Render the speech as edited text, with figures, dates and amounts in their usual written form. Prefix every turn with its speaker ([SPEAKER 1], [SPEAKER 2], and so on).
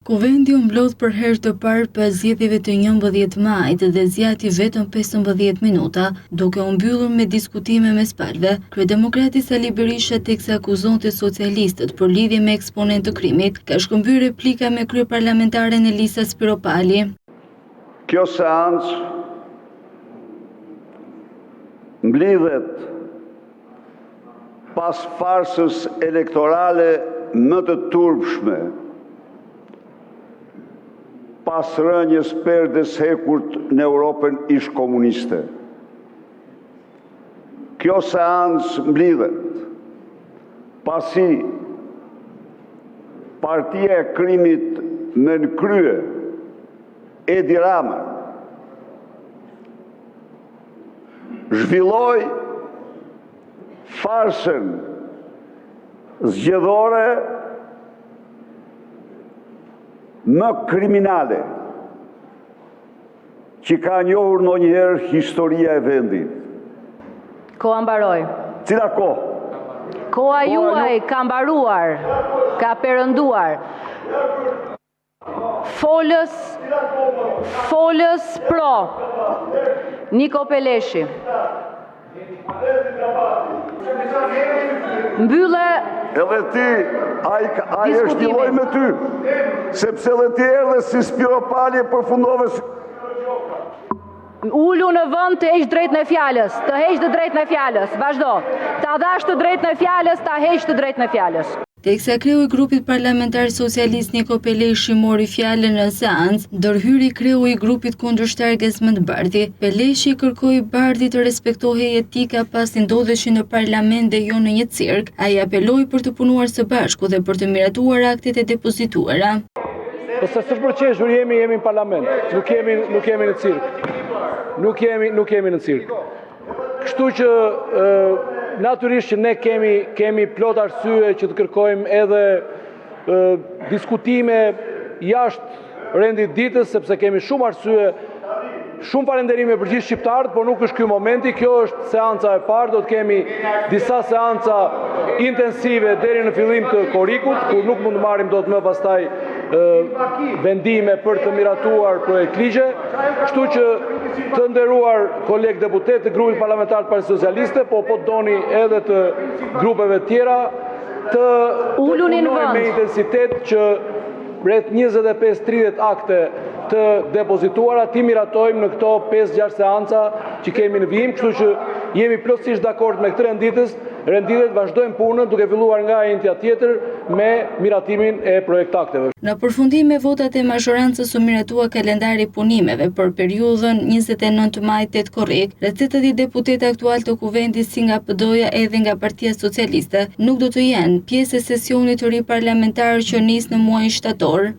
[SPEAKER 1] Kuvendi u mblodh për herë të parë pas zgjedhjeve të 11 majit dhe zgjati vetëm 15 minuta, duke u mbyllur me diskutime mes palëve. Kryedemokrati Sali Berisha teksa akuzonte socialistët për lidhje me eksponent të krimit, ka shkëmbyer replika me kryeparlamentaren Elisa Spiropali.
[SPEAKER 2] Kjo seancë mblidhet pas farsës elektorale më të turpshme, pas rënjes perdes hekurt në Europën ish komuniste. Kjo seancë mblidhet pasi partia e krimit me në krye Edi Rama zhvilloi farsën zgjedhore më kriminale që ka njohur ndonjëherë historia e vendit.
[SPEAKER 3] Koha mbaroi.
[SPEAKER 2] Cila kohë?
[SPEAKER 3] Koha juaj ka mbaruar, ka perënduar. Folës pro, Niko Peleshi. Mbyllë.
[SPEAKER 2] Edhe ti, ai është një lloj me ty, sepse edhe ti erdhe si Spiropali e përfundove.
[SPEAKER 3] Ulu në vend të heq drejtën e fjalës, të heq të drejtën e fjalës, vazhdo. Ta dhash të drejtën e fjalës, ta heq të drejtën e fjalës.
[SPEAKER 1] Teksa kreu i grupit parlamentar socialist Niko Peleshi mori fjalën në seancë, ndërhyri kreu i grupit kundërshtar Gesmend Bardhi. Peleshi kërkoi Bardhit të respektohej etika pasi ndodheshin në parlament dhe jo në një cirk. Ai apeloi për të punuar së bashku dhe për të miratuar aktet e depozituara.
[SPEAKER 4] Ose së përqeshur jemi në parlament, nuk jemi në cirk. Nuk jemi në cirk. Kështu që natyrisht që ne kemi plot arsye që të kërkojmë edhe diskutime jashtë rendit ditës, sepse kemi shumë arsye, shumë falenderime për gjithë shqiptarët, por nuk është ky momenti. Kjo është seanca e parë, do të kemi disa seanca intensive deri në fillim të korrikut, kur nuk mund të marrim dot më pastaj vendime për të miratuar projekt ligje. Kështu që të nderuar kolegë deputet të grupit parlamentar të Partisë Socialiste, po doni edhe të grupeve tjera, të punojmë me intensitet që rreth 25-30 akte të depozituara ti miratojmë në këto 5-6 seanca që kemi në vijim, kështu që jemi plotësisht dakord me këtë renditet vazhdojmë punën duke filluar nga entja tjetër me miratimin e projektakteve.
[SPEAKER 1] Në përfundim me votat e mazhorancës u miratua kalendari punimeve për periudhën 29 maj-8 korrik. Rreth 80 deputetë aktual të kuvendit si nga PD-ja edhe nga Partia Socialiste nuk do të jenë pjesë e sesionit të ri parlamentar që nis në muajin shtator.